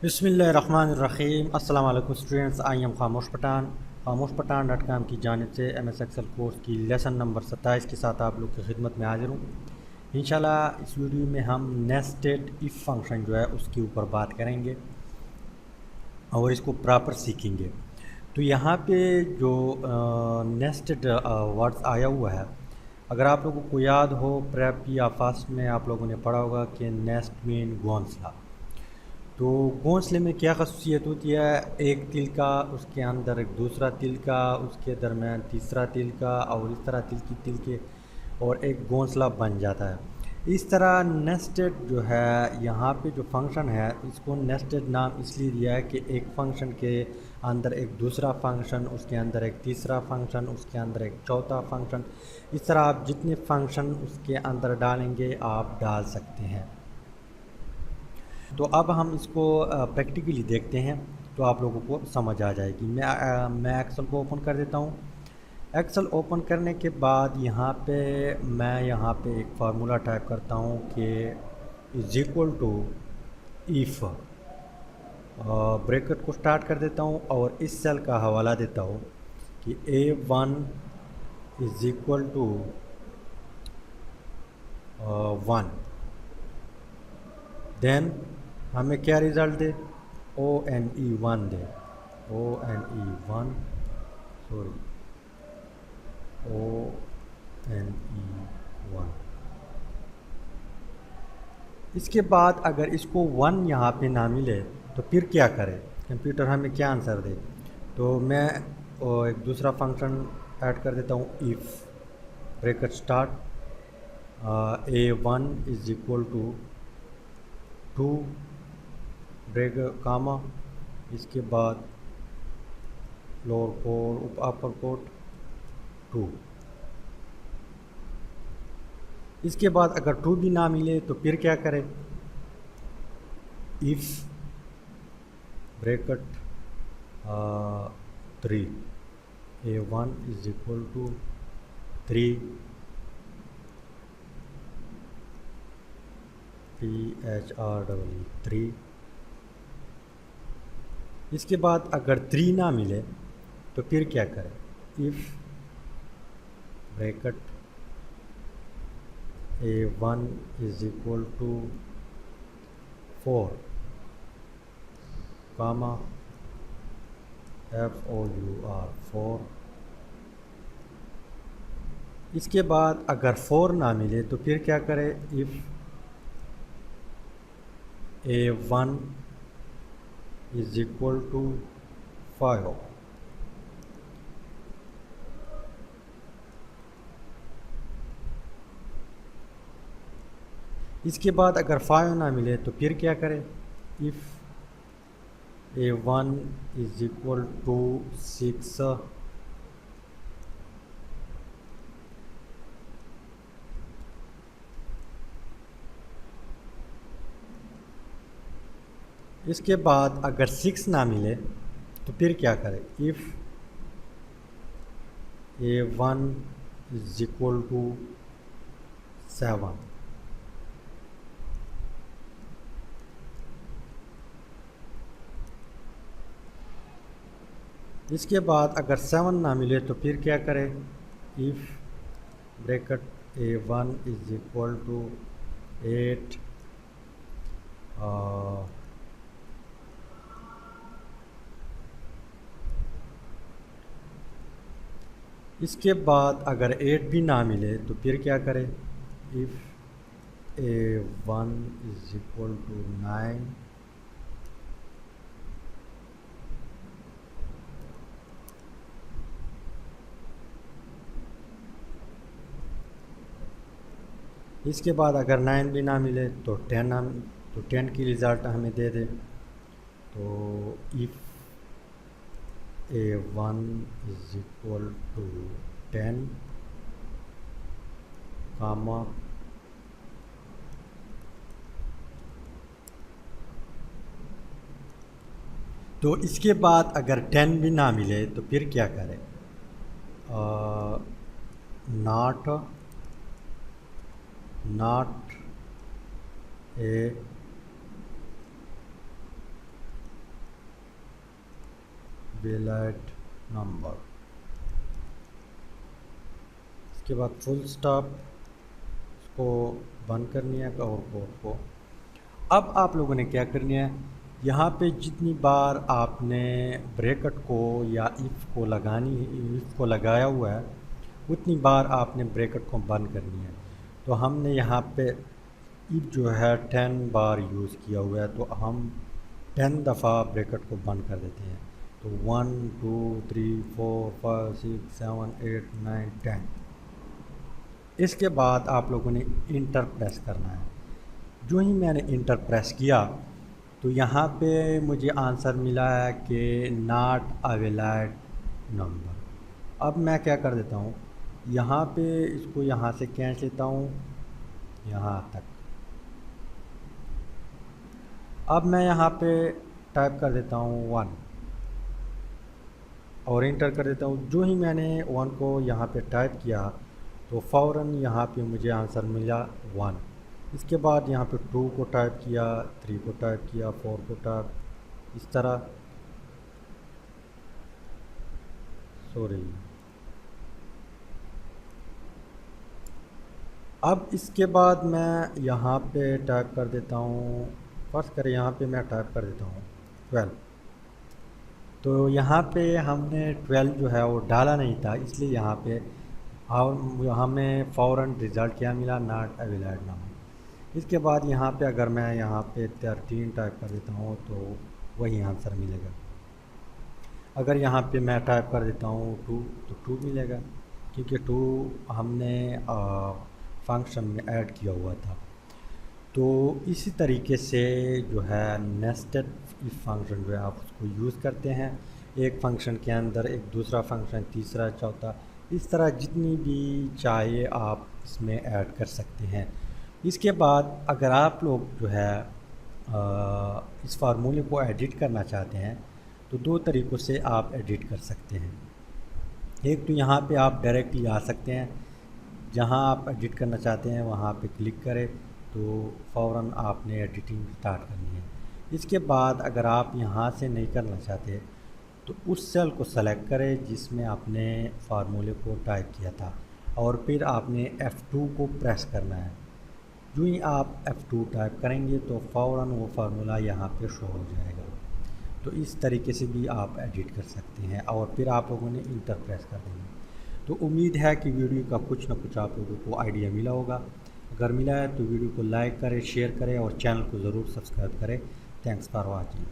बिस्मिल्लाहिर्रहमानिर्रहीम। अस्सलाम वालेकुम स्टूडेंट्स, आई एम खामोश पठान की जानिब से MS एक्सेल कोर्स की लेसन नंबर 27 के साथ आप लोग की खिदमत में हाजिर हूँ। इंशाल्लाह इस वीडियो में हम नेस्टेड इफ़ फंक्शन जो है उसके ऊपर बात करेंगे और इसको प्रॉपर सीखेंगे। तो यहाँ पे जो नेस्टेड वर्ड्स आया हुआ है, अगर आप लोगों को याद हो प्रेप या फर्स्ट में आप लोगों ने पढ़ा होगा कि नेस्ट मीन घोंसला। तो घोंसले में क्या खसूसियत होती है, एक तिल का उसके अंदर एक दूसरा तिल का, उसके दरमियान तीसरा तिल का और इस तरह तिल के और एक घोंसला बन जाता है। इस तरह नेस्टेड जो है यहाँ पे जो फंक्शन है इसको नेस्टेड नाम इसलिए दिया है कि एक फंक्शन के अंदर एक दूसरा फंक्शन, उसके अंदर एक तीसरा फंक्शन, उसके अंदर एक चौथा फंक्शन, इस तरह आप जितने फंक्शन उसके अंदर डालेंगे आप डाल सकते हैं। तो अब हम इसको प्रैक्टिकली देखते हैं तो आप लोगों को समझ आ जाएगी। मैं एक्सेल को ओपन कर देता हूँ। एक्सेल ओपन करने के बाद यहाँ पे एक फार्मूला टाइप करता हूँ कि is equal to if, bracket को स्टार्ट कर देता हूँ और इस सेल का हवाला देता हूँ कि A1 is equal to 1। Then हमें क्या रिज़ल्ट दे, ONE1 दे, ONE1 सॉरी ONE1। इसके बाद अगर इसको 1 यहाँ पे ना मिले तो फिर क्या करें, कंप्यूटर हमें क्या आंसर दे। तो मैं एक दूसरा फंक्शन ऐड कर देता हूँ, if bracket start A1 is equal to 2 bracket comma, इसके बाद लोअर कोड अपर कोड 2। इसके बाद अगर 2 भी ना मिले तो फिर क्या करें, if bracket 3, A1 is equal to 3 THREE 3। इसके बाद अगर 3 ना मिले तो फिर क्या करें, if bracket A1 is equal to 4 comma FOUR 4। इसके बाद अगर 4 ना मिले तो फिर क्या करें, if A1 is equal to 5। इसके बाद अगर 5 ना मिले तो फिर क्या करें, if A1 is equal to 6। इसके बाद अगर 6 ना मिले तो फिर क्या करें, if A1 is equal to 7। इसके बाद अगर 7 ना मिले तो फिर क्या करें, if bracket A1 is equal to 8 इसके बाद अगर 8 भी ना मिले तो फिर क्या करें, if A1 is equal to 9। इसके बाद अगर 9 भी ना मिले तो 10 की रिज़ल्ट हमें दे दे। तो if A1 is equal to 10 comma तो इसके बाद अगर 10 भी ना मिले तो फिर क्या करें, नॉट ए वैलिड नंबर, इसके बाद फुल स्टॉप, इसको बंद करनी है और कोड को। अब आप लोगों ने क्या करनी है, यहाँ पे जितनी बार आपने ब्रैकेट को या इफ़ को लगाया हुआ है उतनी बार आपने ब्रैकेट को बंद करनी है। तो हमने यहाँ पे इफ जो है 10 बार यूज़ किया हुआ है, तो हम 10 दफ़ा ब्रैकेट को बंद कर देते हैं। तो 1 2 3 4 5 6 7 8 9 10। इसके बाद आप लोगों ने इंटर प्रेस करना है। जो ही मैंने इंटर प्रेस किया तो यहाँ पे मुझे आंसर मिला है कि नॉट अ वैलिड नंबर। अब मैं क्या कर देता हूँ, यहाँ पे इसको यहाँ से खींच लेता हूँ यहाँ तक। अब मैं यहाँ पे टाइप कर देता हूँ 1 और इंटर कर देता हूँ। जो ही मैंने 1 को यहाँ पे टाइप किया तो फ़ौरन यहाँ पे मुझे आंसर मिला 1। इसके बाद यहाँ पे 2 को टाइप किया, 3 को टाइप किया, 4 को टाइप, इस तरह अब इसके बाद मैं यहाँ पे टाइप कर देता हूँ, फर्स्ट करें यहाँ पे मैं टाइप कर देता हूँ 12। तो यहाँ पे हमने 12 जो है वो डाला नहीं था, इसलिए यहाँ पे हमें फ़ौरन रिज़ल्ट क्या मिला, नॉट अ वैलिड नंबर। इसके बाद यहाँ पे अगर मैं यहाँ पे 13 टाइप कर देता हूँ तो वही आंसर मिलेगा। अगर यहाँ पे मैं टाइप कर देता हूँ 2 तो 2 मिलेगा, क्योंकि 2 हमने फंक्शन में ऐड किया हुआ था। तो इसी तरीके से जो है नेस्टेड इफ फंक्शन जो है आप उसको यूज़ करते हैं, एक फंक्शन के अंदर एक दूसरा फंक्शन, तीसरा, चौथा, इस तरह जितनी भी चाहे आप इसमें ऐड कर सकते हैं। इसके बाद अगर आप लोग जो है इस फार्मूले को एडिट करना चाहते हैं तो 2 तरीक़ों से आप एडिट कर सकते हैं। एक तो यहाँ पे आप डायरेक्टली आ सकते हैं, जहाँ आप एडिट करना चाहते हैं वहाँ पे क्लिक करें तो फ़ौरन आपने एडिटिंग स्टार्ट करनी है। इसके बाद अगर आप यहाँ से नहीं करना चाहते तो उस सेल को सेलेक्ट करें जिसमें आपने फार्मूले को टाइप किया था और फिर आपने F2 को प्रेस करना है। जो ही आप F2 टाइप करेंगे तो फ़ौरन वो फार्मूला यहाँ पे शो हो जाएगा। तो इस तरीके से भी आप एडिट कर सकते हैं और फिर आप लोगों ने इंटर प्रेस कर देना। तो उम्मीद है कि वीडियो का कुछ ना कुछ आप लोगों को आइडिया मिला होगा। अगर मिला है तो वीडियो को लाइक करें, शेयर करें और चैनल को ज़रूर सब्सक्राइब करें। Thanks for watching.